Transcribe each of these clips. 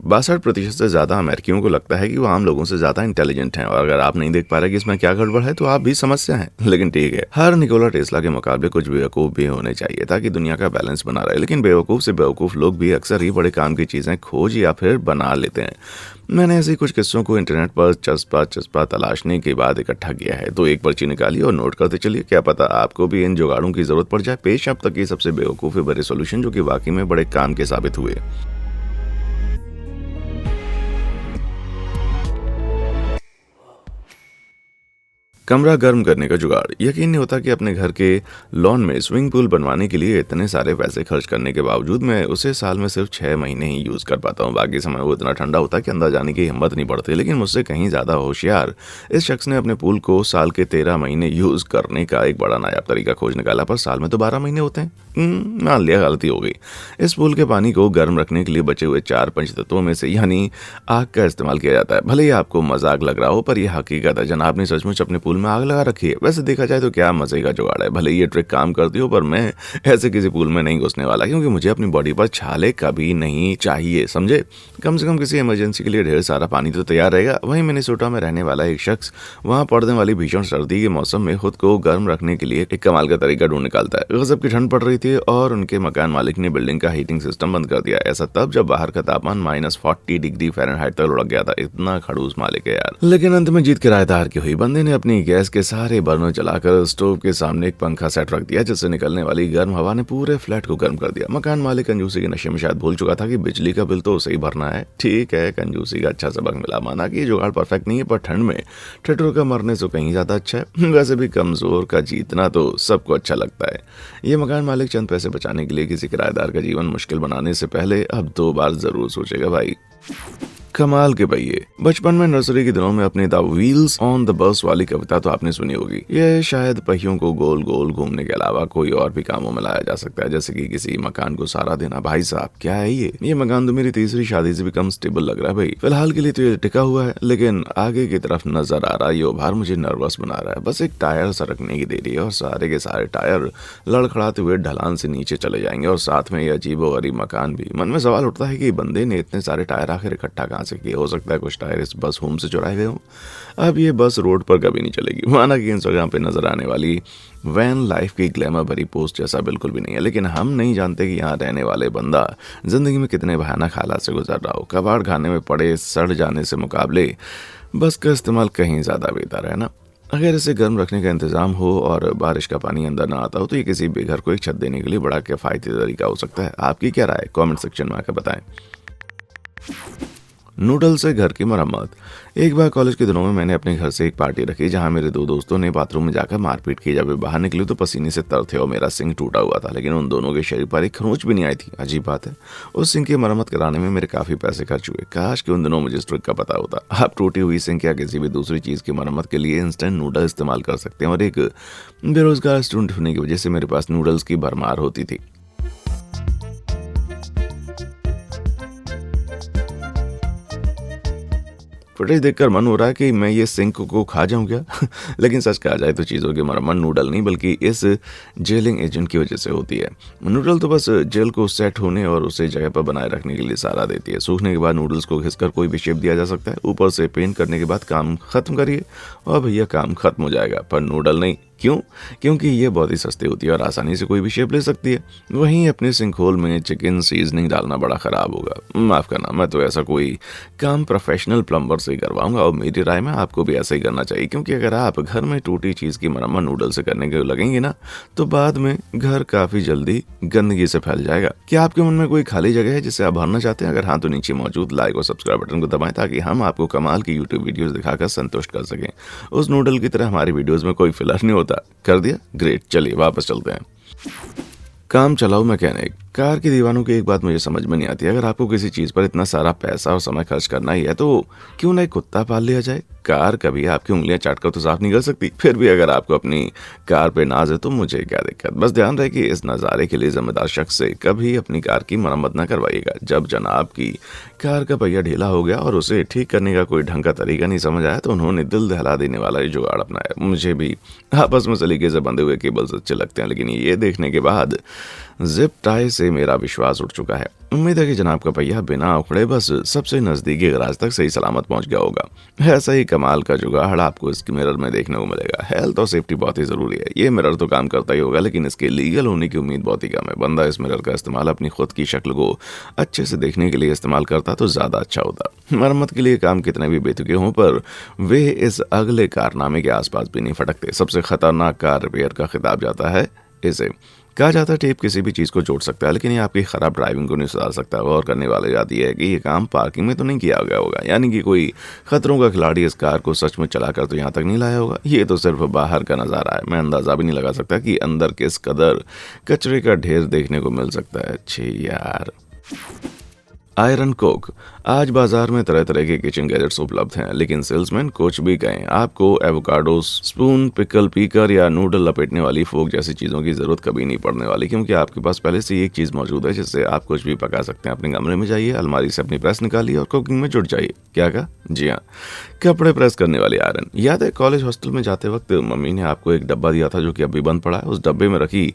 62% से ज़्यादा अमेरिकियों को लगता है कि वो आम लोगों से ज़्यादा इंटेलिजेंट हैं, और अगर आप नहीं देख पा रहे कि इसमें क्या गड़बड़ है तो आप भी समस्या हैं। लेकिन ठीक है, हर निकोला टेस्ला के मुकाबले कुछ बेवकूफ़ भी होने चाहिए ताकि दुनिया का बैलेंस बना रहे। लेकिन बेवकूफ़ से बेवकूफ़ लोग भी अक्सर ही बड़े काम की चीज़ें खोज या फिर बना लेते हैं। मैंने ऐसे कुछ किस्सों को इंटरनेट पर चस्पा चस्पा तलाशने के बाद इकट्ठा किया है, तो एक पर्ची निकालिए और नोट करते चलिए। क्या पता आपको भी इन जुगाड़ों की ज़रूरत पड़ जाए। पेश अब तक ये सबसे बेवकूफ़ी भरे सॉल्यूशन जो कि वाकई में बड़े काम के साबित हुए। कमरा गर्म करने का जुगाड़। यकीन नहीं होता कि अपने घर के लॉन में स्विमिंग पूल बनवाने के लिए इतने सारे पैसे खर्च करने के बावजूद मैं उसे साल में सिर्फ 6 महीने ही यूज़ कर पाता हूँ। बाकी समय वो इतना ठंडा होता है कि अंदर जाने की हिम्मत नहीं पड़ती। लेकिन मुझसे कहीं ज़्यादा होशियार इस शख्स ने अपने पूल को साल के 13 महीने यूज़ करने का एक बड़ा नायाब तरीका खोज निकाला। पर साल में तो 12 महीने होते हैं। मान लिया गलती हो गई। इस पूल के पानी को गर्म रखने के लिए बचे हुए 4 पंचतत्वों में से यानी आग का इस्तेमाल किया जाता है। भले ही आपको मजाक लग रहा हो, पर यह हकीकत है। जनाब ने सचमुच अपने पूल में आग लगा रखी है। वैसे देखा जाए तो क्या मजे का जुगाड़ है। भले ही ये ट्रिक काम करती हो, पर मैं ऐसे किसी पूल में नहीं घुसने वाला, क्योंकि मुझे अपनी बॉडी पर छाले कभी नहीं चाहिए, समझे। कम से कम किसी इमरजेंसी के लिए ढेर सारा पानी तो तैयार रहेगा। वहीं मिनेसोटा में रहने वाला एक शख्स वहां पड़ने वाली भीषण सर्दी के मौसम में खुद को गर्म रखने के लिए एक कमाल का तरीका ढूंढ निकालता है। गजब की ठंड पड़ रही थी और उनके मकान मालिक ने बिल्डिंग का हीटिंग सिस्टम बंद कर दिया। ऐसा तब जब बाहर का तापमान -40 डिग्री फ़ारेनहाइट तक लुढ़क गया था। इतना खड़ूस मालिक है यार। लेकिन अंत में जीत किराएदार की हुई। बंदे ने अपनी गैस के सारे बर्नर जलाकर स्टोव के सामने एक पंखा सेट रख दिया, जिससे निकलने वाली गर्म हवा ने पूरे फ्लैट को गर्म कर दिया। मकान मालिक कंजूसी के नशे में शायद भूल चुका था कि बिजली का बिल तो उसे ही भरना है। ठीक है, कंजूसी का अच्छा सबक मिला। माना कि ये जुगाड़ परफेक्ट नहीं है, पर ठंड में ठिठुर का मरने से कहीं ज्यादा अच्छा है। वैसे भी कमजोर का जीतना तो सबको अच्छा लगता है। ये मकान मालिक चंद पैसे बचाने के लिए किसी किराएदार का जीवन मुश्किल बनाने से पहले अब 2 बार जरूर सोचेगा भाई। कमाल के पहिए। बचपन में नर्सरी के दिनों में अपनी the wheels on the bus वाली कविता तो आपने सुनी होगी। यह शायद पहियों को गोल गोल घूमने के अलावा कोई और भी कामों में लाया जा सकता है, जैसे कि किसी मकान को सहारा देना। भाई साहब क्या है ये मकान तो मेरी तीसरी शादी से भी कम स्टेबल लग रहा है भाई। फिलहाल के लिए तो ये टिका हुआ है, लेकिन आगे की तरफ नजर आ रहा ये उभार मुझे नर्वस बना रहा है। बस एक टायर सरकने की देरी है और सारे के सारे टायर लड़खड़ाते हुए ढलान से नीचे चले जाएंगे, और साथ में ये अजीबोगरीब मकान भी। मन में सवाल उठता है कि बंदे ने इतने सारे टायर आखिर इकट्ठा कहाँ से किए। हो सकता है कुछ टायर इस बस होम से चुराए गए हों। अब ये बस रोड पर कभी नहीं चलेगी। माना कि इंस्टाग्राम पे नजर आने वाली वैन लाइफ की ग्लैमर भरी पोस्ट जैसा बिल्कुल भी नहीं है, लेकिन हम नहीं जानते कि यहाँ रहने वाले बंदा जिंदगी में कितने भयानक हालात से गुजर रहा हो। कबाड़ खाने में पड़े सड़ जाने से मुकाबले बस का इस्तेमाल कहीं ज्यादा बेहतर है ना। अगर इसे गर्म रखने का इंतजाम हो और बारिश का पानी अंदर ना आता हो, तो ये किसी बेघर को एक छत देने के लिए बड़ा किफायती तरीका हो सकता है। आपकी क्या राय है? कमेंट सेक्शन में आकर बताएं। नूडल से घर की मरम्मत। एक बार कॉलेज के दिनों में मैंने अपने घर से एक पार्टी रखी, जहां मेरे 2 दोस्तों ने बाथरूम में जाकर मारपीट की। जब वे बाहर निकले तो पसीने से तर थे और मेरा सिंक टूटा हुआ था, लेकिन उन दोनों के शरीर पर एक खरोंच भी नहीं आई थी। अजीब बात है, उस सिंक की मरम्मत कराने में मेरे काफी पैसे खर्च हुए। काश कि उन दिनों मुझे इस ट्रिक का पता होता। आप टूटी हुई सिंक या किसी भी दूसरी चीज की मरम्मत के लिए इंस्टेंट नूडल इस्तेमाल कर सकते हैं, और एक बेरोजगार स्टूडेंट होने की वजह से मेरे पास नूडल्स की भरमार होती थी। फुटेज देखकर मन हो रहा है कि मैं ये सिंक को खा जाऊं क्या। लेकिन सच कहा जाए तो चीज़ों की मरम्मत नूडल नहीं बल्कि इस जेलिंग एजेंट की वजह से होती है। नूडल तो बस जेल को सेट होने और उसे जगह पर बनाए रखने के लिए सहारा देती है। सूखने के बाद नूडल्स को घिसकर कोई भी शेप दिया जा सकता है। ऊपर से पेंट करने के बाद काम खत्म करिए और भैया काम खत्म हो जाएगा, पर नूडल नहीं। क्यों? क्योंकि ये बहुत ही सस्ती होती है और आसानी से कोई भी शेप ले सकती है। वहीं अपने सिंक होल में चिकन सीजनिंग डालना बड़ा खराब होगा। माफ करना, मैं तो ऐसा कोई काम प्रोफेशनल प्लम्बर से ही करवाऊंगा, और मेरी राय में आपको भी ऐसा ही करना चाहिए। क्योंकि अगर आप घर में टूटी चीज की मरम्मत नूडल से करने के लगेंगे ना, तो बाद में घर काफी जल्दी गंदगी से फैल जाएगा। क्या आपके मन में कोई खाली जगह है जिसे आप भरना चाहते हैं? अगर हाँ, तो नीचे मौजूद लाइक और सब्सक्राइब बटन को दबाएं, ताकि हम आपको कमाल की यूट्यूब वीडियोस दिखाकर संतुष्ट कर सकें। उस नूडल की तरह हमारी वीडियोस में कोई फिलर नहीं होता। कर दिया? ग्रेट। चलिए वापस चलते हैं। काम चलाओ मैकेनिक। कार की दीवानों की एक बात मुझे समझ में नहीं आती। अगर आपको किसी चीज पर इतना सारा पैसा और समय खर्च करना ही है, तो क्यों ना एक कुत्ता पाल लिया जाए। कार कभी आपकी उंगलियां चाटकर तो साफ नहीं कर सकती। फिर भी अगर आपको अपनी कार पे नाज है तो मुझे क्या दिक्कत। बस ध्यान रहे कि इस नज़ारे के लिए जिम्मेदार शख्स से कभी अपनी कार की मरम्मत न करवाइएगा। जब जनाब की कार का पहिया ढीला हो गया और उसे ठीक करने का कोई ढंग का तरीका नहीं समझ आया तो उन्होंने दिल दहला देने वाला ये जुगाड़ अपनाया। मुझे भी आपस में सलीके से बंधे हुए केबल्स अच्छे लगते हैं, लेकिन ये देखने के बाद जिप टाई से मेरा विश्वास उठ चुका है। उम्मीद है कि जनाब का पहिया बिना उखड़े बस सबसे नज़दीकी गराज तक सही सलामत पहुंच गया होगा। ऐसा ही कमाल का जुगाड़ आपको इस मिरर में देखने को मिलेगा। हेल्थ और सेफ्टी बहुत ही ज़रूरी है। ये मिरर तो काम करता ही होगा, लेकिन इसके लीगल होने की उम्मीद बहुत ही कम है। बंदा इस मिरर का इस्तेमाल अपनी खुद की शक्ल को अच्छे से देखने के लिए इस्तेमाल करता तो ज़्यादा अच्छा होता। मरम्मत के लिए काम कितने भी बेतुके हों, पर वे इस अगले कारनामे के आसपास भी नहीं फटकते। सबसे खतरनाक कार रिपेयर का खिताब जाता है इसे। कहा जाता है टेप किसी भी चीज़ को जोड़ सकता है, लेकिन ये आपकी खराब ड्राइविंग को नहीं सुधार सकता। और करने वाली बात यह है कि ये काम पार्किंग में तो नहीं किया गया होगा, यानी कि कोई खतरों का खिलाड़ी इस कार को सच में चलाकर तो यहाँ तक नहीं लाया होगा। ये तो सिर्फ बाहर का नज़ारा है। मैं अंदाज़ा भी नहीं लगा सकता कि अंदर किस कदर कचरे का ढेर देखने को मिल सकता है। अच्छे यार। Iron Coke. आज बाजार में तरह तरह के किचन गैजेट्स उपलब्ध हैं, लेकिन सेल्समैन कुछ भी कहें, आपको एवोकाडो स्पून, पिकल पीकर या नूडल लपेटने वाली फोक जैसी चीज़ों की ज़रूरत कभी नहीं पड़ने वाली, क्योंकि आपके पास पहले से ही एक चीज़ मौजूद है जिससे आप कुछ भी पका सकते हैं। अपने कमरे में जाइए, अलमारी से अपनी प्रेस निकालिए और कुकिंग में जुट जाइए। क्या कहा? जी हाँ, कपड़े प्रेस करने वाली आयरन। याद है कॉलेज हॉस्टल में जाते वक्त मम्मी ने आपको एक डब्बा दिया था जो कि अभी बंद पड़ा है। उस डब्बे में रखी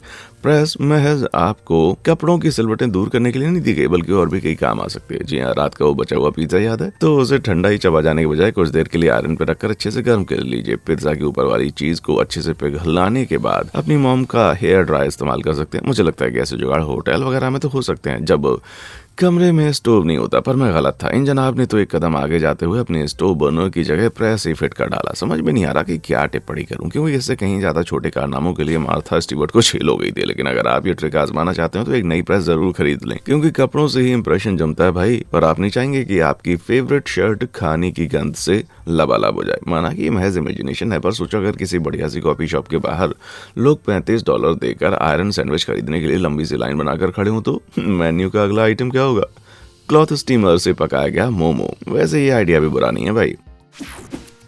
प्रेस महज आपको कपड़ों की सिलवटें दूर करने के लिए नहीं दी गई, बल्कि और भी कई काम आ सकते हैं। जी हाँ, रात का वो बचा हुआ पिज्जा याद है, तो उसे ठंडा ही चबा जाने के बजाय कुछ देर के लिए आयरन पर रखकर अच्छे से गर्म कर लीजिए। पिज्जा के ऊपर वाली चीज को अच्छे से पिघलाने के बाद अपनी मॉम का हेयर ड्राई इस्तेमाल कर सकते हैं। मुझे लगता है कि ऐसे जुगाड़ होटल वगैरह में तो हो सकते हैं जब कमरे में स्टोव नहीं होता, पर मैं गलत था। इन जनाब ने तो एक कदम आगे जाते हुए अपने स्टोव बर्नर की जगह प्रेस ही फिट कर डाला। समझ में नहीं आ रहा कि क्या टिप्पणी करूं, क्योंकि इससे कहीं ज्यादा छोटे कारनामों के लिए मार्था स्टीवर्ट को छेल हो गई थी। लेकिन अगर आप ये ट्रिक आजमाना चाहते हो तो एक नई प्रेस जरूर खरीद लें, क्योंकि कपड़ों से ही इंप्रेशन जमता है भाई। और आप नहीं चाहेंगे कि आपकी फेवरेट शर्ट खाने की गंध से लबालब हो जाए। माना कि महज इमेजिनेशन है, पर सोचो अगर किसी बढ़िया सी कॉफी शॉप के बाहर लोग $35 देकर आयरन सैंडविच खरीदने के लिए लंबी सी लाइन बनाकर खड़े हों तो मेन्यू का अगला आइटम क्या होगा? क्लॉथ स्टीमर से पकाया गया मोमो। वैसे ये आइडिया भी बुरा नहीं है भाई।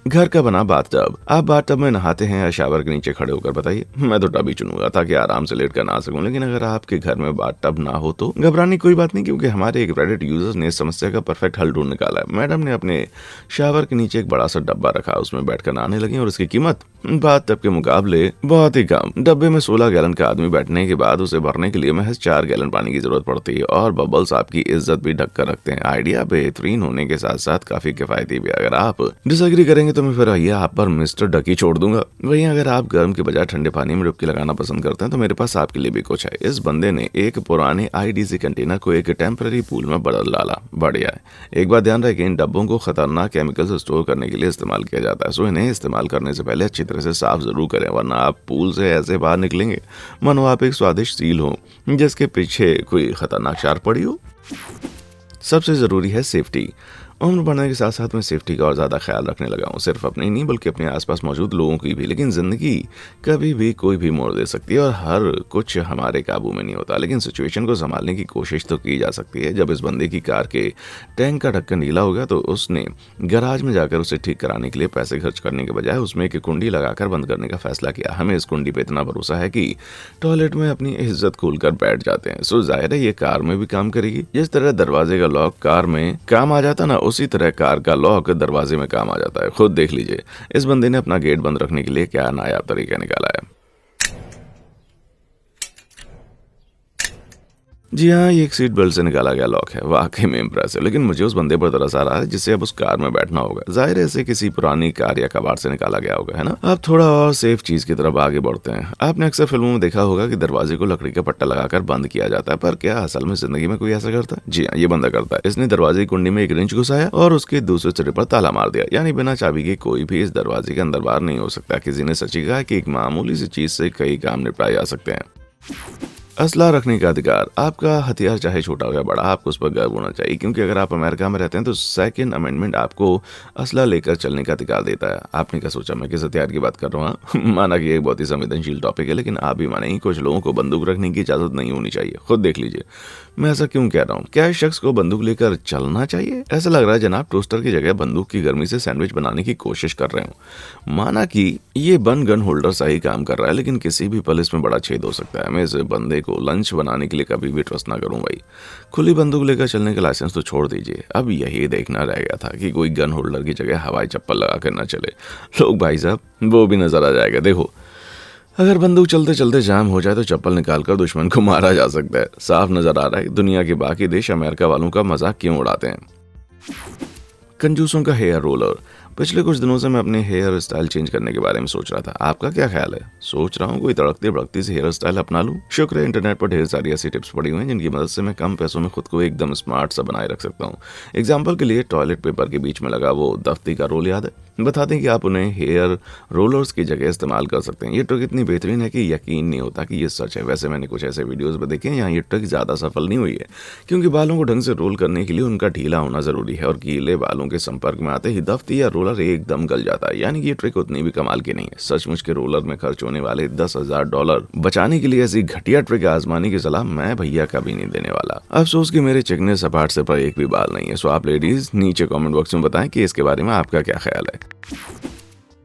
घर का बना बाथटब। आप बाथटब में नहाते हैं या शावर के नीचे खड़े होकर? बताइए। मैं तो टब ही चुनूंगा ताकि आराम से लेट कर नहा सकूं। लेकिन अगर आपके घर में बाथटब ना हो तो घबराने की कोई बात नहीं, क्योंकि हमारे एक रेडिट यूजर्स ने इस समस्या का परफेक्ट हल ढूंढ निकाला है। मैडम ने अपने शावर के नीचे एक बड़ा सा डब्बा रखा, उसमें बैठकर नहाने लगी और उसकी कीमत बाथटब के मुकाबले बहुत ही कम। डब्बे में 16 गैलन का आदमी बैठने के बाद उसे भरने के लिए महज 4 गैलन पानी की जरूरत पड़ती है, और बबल्स आपकी इज्जत भी ढक कर रखते हैं। आइडिया बेहतरीन होने के साथ साथ काफी किफायती भी। अगर आप डिसएग्री करेंगे तो मैं फिर आइए आप पर मिस्टर डकी छोड़ दूंगा। वहीं अगर आप गर्म के बजाय ठंडे पानी में डुबकी लगाना पसंद करते हैं तो मेरे पास आपके लिए भी कुछ है। इस बंदे ने एक पुराने आईडीसी कंटेनर को एक टेम्पररी पूल में बदल डाला। बढ़िया है। एक बात ध्यान रखें, इन डब्बों को खतरनाक केमिकल से स्टोर करने के लिए इस्तेमाल किया जाता है, सो इन्हें इस्तेमाल करने से पहले अच्छी तरह से साफ जरूर करें, वरना आप पूल से ऐसे बाहर निकलेंगे मानो आप एक स्वादिष्ट सील हो जिसके पीछे कोई खतरनाक शार्क पड़ी हो। सबसे जरूरी है सेफ्टी। उम्र बढ़ने के साथ साथ मैं सेफ्टी का और ज़्यादा ख्याल रखने लगा हूँ, सिर्फ अपनी नहीं बल्कि अपने आसपास मौजूद लोगों की भी। लेकिन ज़िंदगी कभी भी कोई भी मोड़ दे सकती है और हर कुछ हमारे काबू में नहीं होता, लेकिन सिचुएशन को संभालने की कोशिश तो की जा सकती है। जब इस बंदे की कार के टैंक का ढक्कन ढीला हो गया तो उसने गराज में जाकर उसे ठीक कराने के लिए पैसे खर्च करने के बजाय उसमें एक कुंडी लगाकर बंद करने का फैसला किया। हमें इस कुंडी पर इतना भरोसा है कि टॉयलेट में अपनी इज्जत खोलकर बैठ जाते हैं, सो जाहिर है ये कार में भी काम करेगी। जिस तरह दरवाजे का लॉक कार में काम आ जाता ना, उसी तरह कार का लॉक दरवाजे में काम आ जाता है। खुद देख लीजिए इस बंदे ने अपना गेट बंद रखने के लिए क्या नायाब तरीका निकाला है। जी हाँ, ये एक सीट बेल्ट से निकाला गया लॉक है। वाकई में इम्प्रेसिव। लेकिन मुझे उस बंदे पर तरस आ रहा है जिससे अब उस कार में बैठना होगा। जाहिर है इसे किसी पुरानी कार या कबाड़ से निकाला गया होगा, है ना। अब थोड़ा और सेफ चीज की तरफ आगे बढ़ते हैं। आपने अक्सर फिल्मों में देखा होगा कि दरवाजे को लकड़ी का पट्टा लगाकर बंद किया जाता है, पर क्या असल में जिंदगी में कोई ऐसा करता है? जी हाँ, ये बंदा करता है। इसने दरवाजे की कुंडी में एक रिंच घुसाया और उसके दूसरे सिरे पर ताला मार दिया, यानी बिना चाबी के कोई भी इस दरवाजे के अंदर बाहर नहीं हो सकता। किसी ने सच ही कहा कि एक मामूली सी चीज से कई काम निपटाए जा सकते हैं। असला रखने का अधिकार। आपका हथियार चाहे छोटा हो या बड़ा, आपको उस पर गर्व होना चाहिए, क्योंकि अगर आप अमेरिका में रहते हैं तो सेकंड अमेंडमेंट आपको असला लेकर चलने का अधिकार देता है। आपने क्या सोचा मैं किस हथियार की बात कर रहा हूँ? माना कि एक बहुत ही संवेदनशील टॉपिक है, लेकिन आप भी मानेंगे कुछ लोगों को बंदूक रखने की इजाजत नहीं होनी चाहिए। खुद देख लीजिए मैं ऐसा क्यों कह रहा हूँ। क्या इस शख्स को बंदूक लेकर चलना चाहिए? ऐसा लग रहा है जनाब टोस्टर की जगह बंदूक की गर्मी से सैंडविच बनाने की कोशिश कर रहे हो। माना कि ये बन गन होल्डर सही काम कर रहा है, लेकिन किसी भी पल इसमें बड़ा छेद हो सकता है। मैं इस बंदे को लंच बनाने के लिए कभी भी ट्रस्ट ना करूं भाई। खुली बंदूक लेकर चलने का लाइसेंस तो छोड़ दीजिए, अब यही देखना रह गया था कि कोई गन होल्डर की जगह हवाई चप्पल लगा कर ना चले। लोग भाई साहब वो भी नजर आ जाएगा। देखो अगर बंदूक चलते चलते जाम हो जाए तो चप्पल निकालकर दुश्मन को मारा जा सकता है। साफ नजर आ रहा है दुनिया के बाकी देश अमेरिका वालों का मजाक क्यों उड़ाते हैं। कंजूसों का हेयर रोलर। पिछले कुछ दिनों से मैं अपने हेयर स्टाइल चेंज करने के बारे में सोच रहा था। आपका क्या ख्याल है? सोच रहा हूँ कोई तड़कती भड़कती सी हेयर स्टाइल अपना लूं। शुक्र है इंटरनेट पर ढेर सारी ऐसी टिप्स पड़ी हुई हैं जिनकी मदद से मैं कम पैसों में खुद को एकदम स्मार्ट सा बनाए रख सकता हूँ। एग्जाम्पल के लिए टॉयलेट पेपर के बीच में लगा वो दफ्ती का रोल याद है? बता दें कि आप उन्हें हेयर रोलर्स की जगह इस्तेमाल कर सकते हैं। ये ट्रिक इतनी बेहतरीन है कि यकीन नहीं होता कि ये सच है। वैसे मैंने कुछ ऐसे वीडियोस में देखे हैं यहाँ ये ट्रिक ज़्यादा सफल नहीं हुई है, क्योंकि बालों को ढंग से रोल करने के लिए उनका ढीला होना ज़रूरी है और गीले बालों के संपर्क में आते ही दफ्ती या रोलर एकदम गल जाता है। यानी कि ये ट्रिक उतनी भी कमाल की नहीं है। सचमुच के रोलर में खर्च होने वाले $10,000 बचाने के लिए ऐसी घटिया ट्रिक आजमाने की सलाह मैं भैया कभी नहीं देने वाला। अफसोस कि मेरे चिकने सपाट से पर एक भी बाल नहीं है। सो आप लेडीज नीचे कमेंट बॉक्स में बताएं कि इसके बारे में आपका क्या ख्याल है।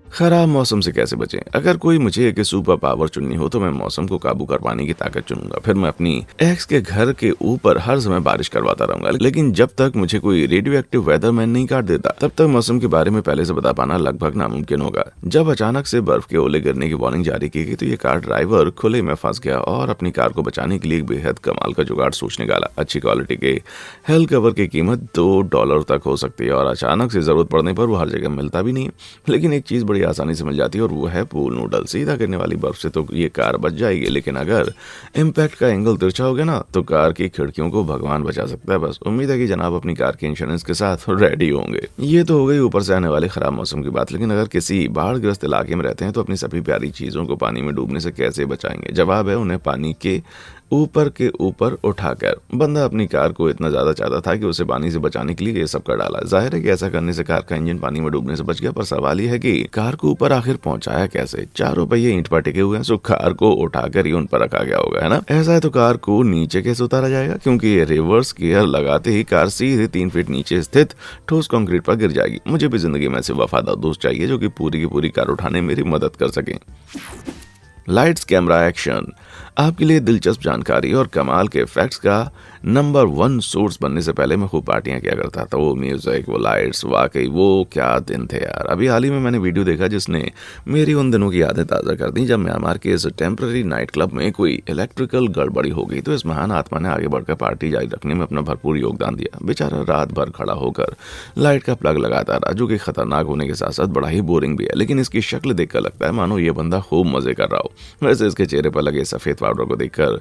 खराब मौसम से कैसे बचें? अगर कोई मुझे एक सुपर पावर चुननी हो तो मैं मौसम को काबू कर पाने की ताकत चुनूंगा। फिर मैं अपनी एक्स के घर के ऊपर हर समय बारिश करवाता रहूंगा, लेकिन जब तक मुझे कोई रेडियो एक्टिव वेदरमैन नहीं काट देता तब तक मौसम के बारे में पहले से बता पाना लगभग नामुमकिन होगा। जब अचानक से बर्फ के ओले गिरने की वार्निंग जारी की गई तो ये कार ड्राइवर खुले में फंस गया और अपनी कार को बचाने के लिए एक बेहद कमाल का जुगाड़ सोच निकाला। अच्छी क्वालिटी के हेल कवर की कीमत $2 तक हो सकती है और अचानक से जरूरत पड़ने पर वो हर जगह मिलता भी नहीं है। लेकिन एक चीज बड़ी आसानी से मिल जाती है और वो है पूल नूडल। सीधा गिरने वाली बर्फ से तो ये कार बच जाएगी, लेकिन अगर इम्पैक्ट का एंगल तिरछा हो गया ना तो कार की खिड़कियों को भगवान बचा सकता है। बस उम्मीद है कि जनाब अपनी कार के इंश्योरेंस के साथ रेडी होंगे। ये तो हो गई ऊपर से आने वाले खराब मौसम की बात, लेकिन अगर किसी बाढ़ग्रस्त इलाके में रहते हैं तो अपनी सभी प्यारी चीजों को पानी में डूबने से कैसे बचाएंगे? जवाब है उन्हें पानी के ऊपर उठाकर। बंदा अपनी कार को इतना ज्यादा चाहता था कि उसे पानी से बचाने के लिए ये सब कर डाला। जाहिर है कि ऐसा करने से कार का इंजन पानी में डूबने से बच गया, पर सवाल यह है कि कार को ऊपर आखिर पहुंचाया कैसे? चारों पहिए ईंट पर टिके हुए हैं, सो कार को उठाकर ही उन पर रखा गया होगा, है ना? ऐसा है तो कार को नीचे कैसे उतारा जाएगा? क्योंकि ये रिवर्स गियर लगाते ही कार सीधे 3 फीट नीचे स्थित ठोस कंक्रीट पर गिर जाएगी। मुझे भी जिंदगी में ऐसे वफादार दोस्त चाहिए जो कि पूरी की पूरी कार उठाने में मेरी मदद कर सके। Lights camera action. आपके लिए दिलचस्प जानकारी और कमाल के फैक्ट्स का नंबर 1 सोर्स बनने से पहले मैं खूब पार्टियां किया करता था। वो म्यूजिक, वो लाइट्स, वाकई वो क्या दिन थे यार। अभी हाल ही में मैंने वीडियो देखा जिसने मेरी उन दिनों की यादें ताज़ा कर दी जब म्यांमार के इस टेम्पररी नाइट क्लब में कोई इलेक्ट्रिकल गड़बड़ी हो गई। तो इस महान आत्मा ने आगे बढ़कर पार्टी जारी रखने में अपना भरपूर योगदान दिया। बेचारा रात भर खड़ा होकर लाइट का प्लग लगाता रहा, जो कि खतरनाक होने के साथ साथ बड़ा ही बोरिंग भी है, लेकिन इसकी शक्ल देखकर लगता है मानो ये बंदा खूब मजे कर रहा हो। वैसे इसके चेहरे पर लगे सफेद पाउडर को देखकर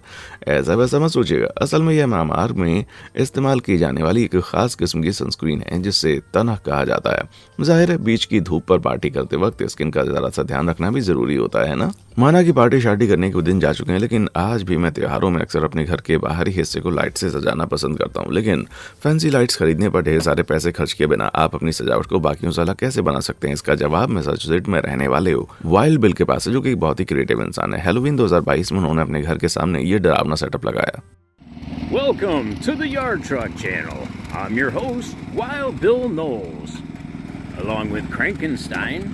ऐसा वैसा मत सोचिएगा। असल में यह म्यांमार में इस्तेमाल की जाने वाली एक खास किस्म की सनस्क्रीन है जिससे तनह कहा जाता है। जाहिर है बीच की धूप पर पार्टी करते वक्त स्किन का जरा सा ध्यान रखना भी जरूरी होता है ना। माना कि पार्टी शार्टी करने के दिन जा चुके हैं, लेकिन आज भी मैं त्योहारों में अक्सर अपने घर के बाहरी हिस्से को लाइट से सजाना पसंद करता हूँ। लेकिन फैंसी लाइट्स खरीदने पर ढेर सारे पैसे खर्च किए बिना आप अपनी सजावट को बाकियों से अलग कैसे बना सकते हैं? इसका जवाब मैसाचुसेट्स में रहने वाले वाइल्ड बिल के पास है, जो कि एक बहुत ही क्रिएटिव इंसान है। हैलोवीन 2022 में उन्होंने अपने घर के सामने ये डरावना सेटअप लगाया। Welcome to the Yard Truck Channel. I'm your host, Wild Bill Knowles, along with Crankenstein.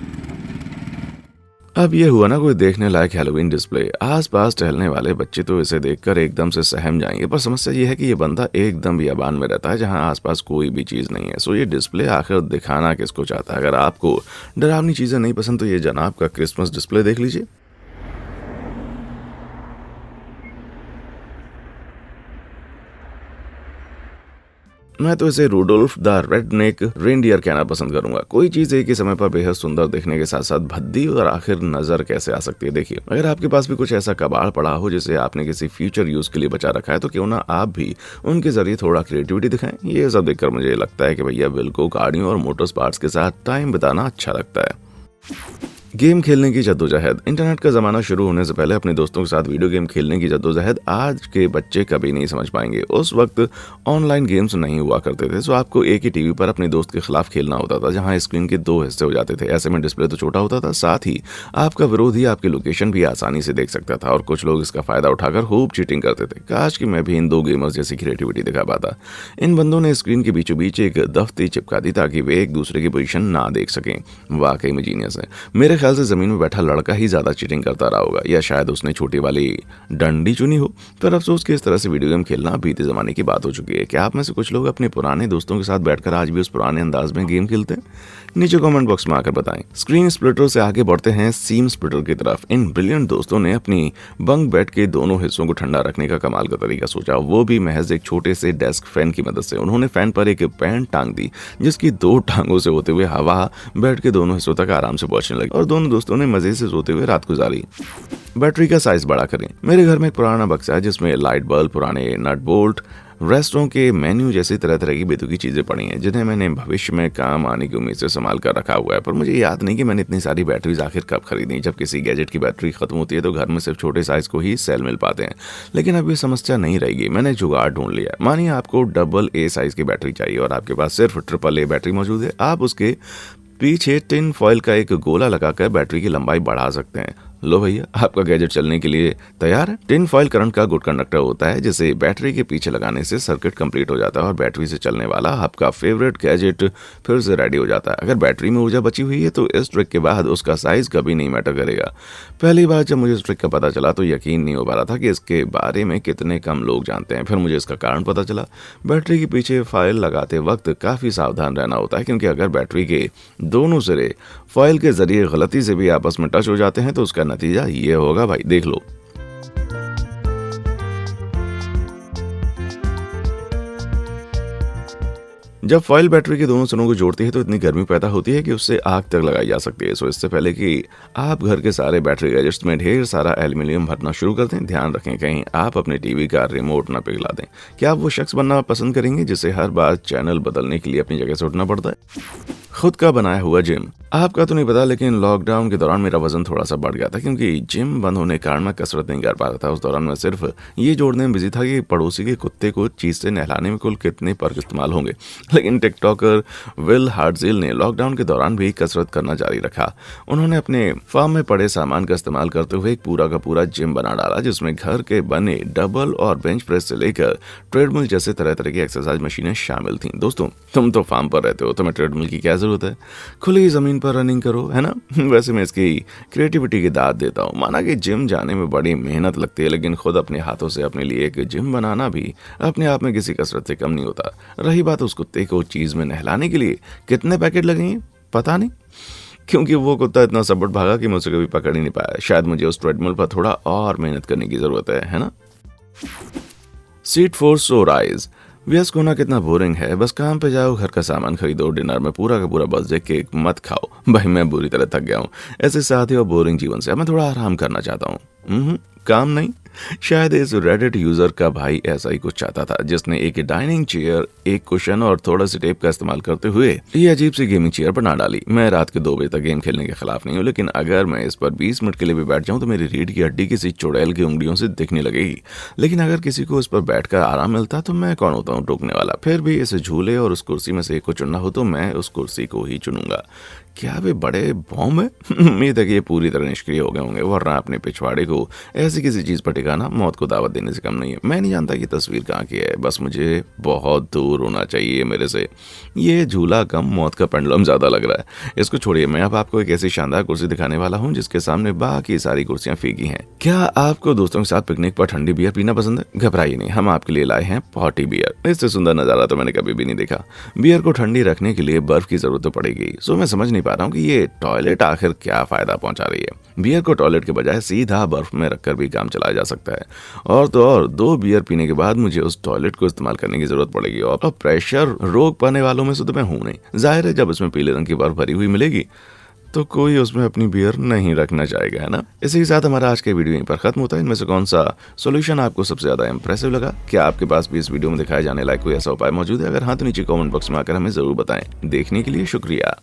अब ये हुआ ना कोई देखने लायक हैलोवीन डिस्प्ले। आसपास टहलने वाले बच्चे तो इसे देखकर एकदम से सहम जाएंगे, पर समस्या ये है कि ये बंदा एकदम बियाबान में रहता है जहां आसपास कोई भी चीज नहीं है। सो ये डिस्प्ले आखिर दिखाना किसको चाहता है? अगर आपको डरावनी चीजें नहीं पसंद तो ये जनाब का क्रिसमस डिस्प्ले देख लीजिए। मैं तो इसे रूडोल्फ द रेडनेक रेनडियर कहना पसंद करूंगा। कोई चीज एक ही समय पर बेहद सुंदर दिखने के साथ साथ भद्दी और आखिर नजर कैसे आ सकती है? देखिए, अगर आपके पास भी कुछ ऐसा कबाड़ पड़ा हो जिसे आपने किसी फ्यूचर यूज के लिए बचा रखा है तो क्यों ना आप भी उनके जरिए थोड़ा क्रिएटिविटी दिखाएं। ये सब देखकर मुझे लगता है कि भैया बिल को गाड़ियों और मोटर्स पार्ट्स के साथ टाइम बिताना अच्छा लगता है। गेम खेलने की जद्दोजहद। इंटरनेट का ज़माना शुरू होने से पहले अपने दोस्तों के साथ वीडियो गेम खेलने की जद्दोजहद आज के बच्चे कभी नहीं समझ पाएंगे। उस वक्त ऑनलाइन गेम्स नहीं हुआ करते थे, तो आपको एक ही टीवी पर अपने दोस्त के खिलाफ खेलना होता था, जहां स्क्रीन के 2 हिस्से हो जाते थे। ऐसे में डिस्प्ले तो छोटा होता था, साथ ही आपका विरोधी आपकी लोकेशन भी आसानी से देख सकता था और कुछ लोग इसका फायदा उठाकर खूब चीटिंग करते थे। काश कि मैं भी इन 2 गेमर्स जैसी क्रिएटिविटी दिखा पाता। इन बंदों ने स्क्रीन के बीचों बीच एक दफ्ती चिपका दी ताकि वे एक दूसरे की पोजीशन ना देख सकें। वाकई में जीनियस है। मेरे ख्याल से जमीन में बैठा लड़का ही ज्यादा चीटिंग करता रहा होगा, या शायद उसने छोटी वाली डंडी चुनी हो। पर अफसोस कि इस तरह से वीडियो गेम खेलना बीते जमाने की बात हो चुकी है। क्या आप में से कुछ लोग अपने पुराने दोस्तों के साथ बैठकर आज भी उस पुराने अंदाज में गेम खेलते हैं? नीचे कमेंट बॉक्स में आकर बताएं। स्क्रीन स्प्लिटर से आगे बढ़ते हैं सीम स्प्लिटर की तरफ। इन ब्रिलियंट दोस्तों ने अपनी बंक बेड के दोनों हिस्सों को ठंडा रखने का कमाल का तरीका सोचा, वो भी महज एक छोटे से डेस्क फैन की मदद से। उन्होंने फैन पर एक पैन टांग दी जिसकी 2 टांगों से होते हुए हवा बेड के दोनों हिस्सों तक आराम से पहुंचने लगी और दोनों दोस्तों ने मजे से सोते हुए रात गुजारी। बैटरी का साइज बड़ा करें। मेरे घर में एक पुराना बक्सा है जिसमें लाइट बल्ब, पुराने नट बोल्ट, रेस्टोरों के मेन्यू जैसी तरह तरह की बेतुकी चीजें पड़ी हैं, जिन्हें मैंने भविष्य में काम आने की उम्मीद से संभाल कर रखा हुआ है। पर मुझे याद नहीं कि मैंने इतनी सारी बैटरीज आखिर कब खरीदी। जब किसी गैजेट की बैटरी खत्म होती है तो घर में सिर्फ छोटे साइज को ही सेल मिल पाते हैं, लेकिन अब ये समस्या नहीं रहेगी। मैंने जुगाड़ ढूंढ लिया। मानिए आपको AA साइज की बैटरी चाहिए और आपके पास सिर्फ AAA बैटरी मौजूद है। आप उसके पीछे टिन फॉइल का एक गोला लगाकर बैटरी की लंबाई बढ़ा सकते हैं। लो भैया, आपका गैजेट चलने के लिए तैयार है। टिन फॉइल करंट का गुड कंडक्टर होता है, जिसे बैटरी के पीछे लगाने से सर्किट कंप्लीट हो जाता है और बैटरी से चलने वाला आपका फेवरेट गैजेट फिर से रेडी हो जाता है। अगर बैटरी में ऊर्जा बची हुई है तो इस ट्रिक के बाद उसका साइज कभी नहीं मैटर करेगा। पहली बार जब मुझे इस ट्रिक का पता चला तो यकीन नहीं हो पा रहा था कि इसके बारे में कितने कम लोग जानते हैं। फिर मुझे इसका कारण पता चला। बैटरी के पीछे फॉइल लगाते वक्त काफी सावधान रहना होता है, क्योंकि अगर बैटरी के दोनों सिरे फॉइल के जरिए गलती से भी आपस में टच हो जाते हैं तो उसका नतीजा ये होगा भाई, देख लो। जब फॉइल बैटरी के दोनों सिरों को जोड़ती है तो इतनी गर्मी पैदा होती है कि उससे आग तक लगाई जा सकती है। सो इससे पहले कि आप घर के सारे बैटरी गैजेट्स में ढेर सारा एल्यूमिनियम भरना शुरू कर दें, ध्यान रखें कहीं आप अपने टीवी का रिमोट ना पिघला दें। क्या आप वो शख्स बनना पसंद करेंगे जिसे हर बार चैनल बदलने के लिए अपनी जगह से उठना पड़ता है? खुद का बनाया हुआ जिम। आपका तो नहीं पता, लेकिन लॉकडाउन के दौरान मेरा वजन थोड़ा सा बढ़ गया था, क्योंकि जिम बंद होने के कारण मैं कसरत नहीं कर पा रहा था। उस दौरान मैं सिर्फ ये जोड़ने में बिजी था कि पड़ोसी के कुत्ते को चीज से नहलाने में कुल कितने पर्क इस्तेमाल होंगे। लेकिन टिकटॉकर विल हार्टजिल ने लॉकडाउन के दौरान भी कसरत करना जारी रखा। उन्होंने अपने फार्म में पड़े सामान का इस्तेमाल करते हुए एक पूरा का पूरा जिम बना डाला, जिसमें घर के बने डबल और बेंच प्रेस से लेकर ट्रेडमिल जैसे तरह तरह की एक्सरसाइज मशीनें शामिल थीं। दोस्तों, तुम तो फार्म पर रहते हो, तुम्हें ट्रेडमिल की क्या जरूरत है? खुली जमीन पर रनिंग करो, है ना। वैसे मैं इसकी क्रिएटिविटी की दाद देता हूँ। माना कि जिम जाने में बड़ी मेहनत लगती है, लेकिन खुद अपने हाथों से अपने लिए एक जिम बनाना भी अपने आप में किसी कसरत से कम नहीं होता। रही बात उस कुत्ते को चीज में नहलाने के लिए कितने पैकेट लगेंगे पता नहीं, क्योंकि वो कुत्ता इतना सबट भागा कि मुझसे कभी पकड़ ही नहीं पाया। शायद मुझे उस ट्रेडमिल पर थोड़ा और मेहनत करने की जरूरत है ना। सीट फॉर सोर आइज। व्यस्त होना कितना बोरिंग है। बस काम पे जाओ, घर का सामान खरीदो, डिनर में पूरा का पूरा बस देख के मत खाओ। भाई मैं बुरी तरह थक गया हूँ ऐसे साथी और बोरिंग जीवन से। अब मैं थोड़ा आराम करना चाहता हूँ। काम नहीं। शायद इस रेडिट यूजर का भाई ऐसा ही कुछ चाहता था, जिसने एक डाइनिंग चेयर, एक कुशन और थोड़ा सी टेप का इस्तेमाल करते हुए ये अजीब सी गेमिंग चेयर बना डाली। मैं रात के 2 बजे तक गेम खेलने के खिलाफ नहीं हूँ, लेकिन अगर मैं इस पर 20 मिनट के लिए भी बैठ जाऊँ तो मेरी रीढ़ की हड्डी किसी चुड़ैल की उंगलियों से दिखने लगेगी। लेकिन अगर किसी को इस पर बैठकर आराम मिलता तो मैं कौन होता हूँ टोकने वाला। फिर भी इस झूले और उस कुर्सी में से एक को चुनना हो तो मैं उस कुर्सी को ही चुनूंगा। क्या वे बड़े बॉम्ब है? उम्मीद है कि ये पूरी तरह निष्क्रिय हो गए होंगे, वरना अपने पिछवाड़े को ऐसी किसी चीज पर टिकाना मौत को दावत देने से कम नहीं है। मैं नहीं जानता कि तस्वीर कहाँ की है, बस मुझे बहुत दूर होना चाहिए मेरे से। ये झूला कम मौत का पेंडुलम ज्यादा लग रहा है। इसको छोड़िए, मैं अब आपको एक ऐसी शानदार कुर्सी दिखाने वाला हूँ जिसके सामने बाकी सारी कुर्सियां फीकी हैं। क्या आपको दोस्तों के साथ पिकनिक पर ठंडी बियर पीना पसंद है? घबराइए नहीं, हम आपके लिए लाए हैं पॉटी बियर। इससे सुंदर नजारा तो मैंने कभी भी नहीं देखा। बियर को ठंडी रखने के लिए बर्फ की जरूरत तो पड़ेगी। सो मैं समझ नहीं पा रहा हूँ कि ये टॉयलेट आखिर क्या फायदा पहुंचा रही है। बियर को टॉयलेट के बजाय सीधा बर्फ में रखकर भी काम चलाया जा सकता है। और तो और 2 बियर पीने के बाद मुझे उस टॉयलेट को इस्तेमाल करने की जरूरत पड़ेगी। और प्रेशर रोग पाने वालों में से तो मैं हूं नहीं। जाहिर है, जब इसमें पीले रंग की बर्फ भरी हुई मिलेगी तो कोई उसमें अपनी बियर नहीं रखना चाहेगा, है ना। इसी के साथ हमारा आज का वीडियो यहीं पर खत्म होता है। इनमें से कौन सा सॉल्यूशन आपको सबसे ज्यादा इंप्रेसिव लगा? क्या आपके पास भी इस वीडियो में दिखाए जाने लायक कोई ऐसा उपाय मौजूद है? अगर हाँ तो नीचे कमेंट बॉक्स में आकर हमें जरूर बताएं। देखने के लिए शुक्रिया।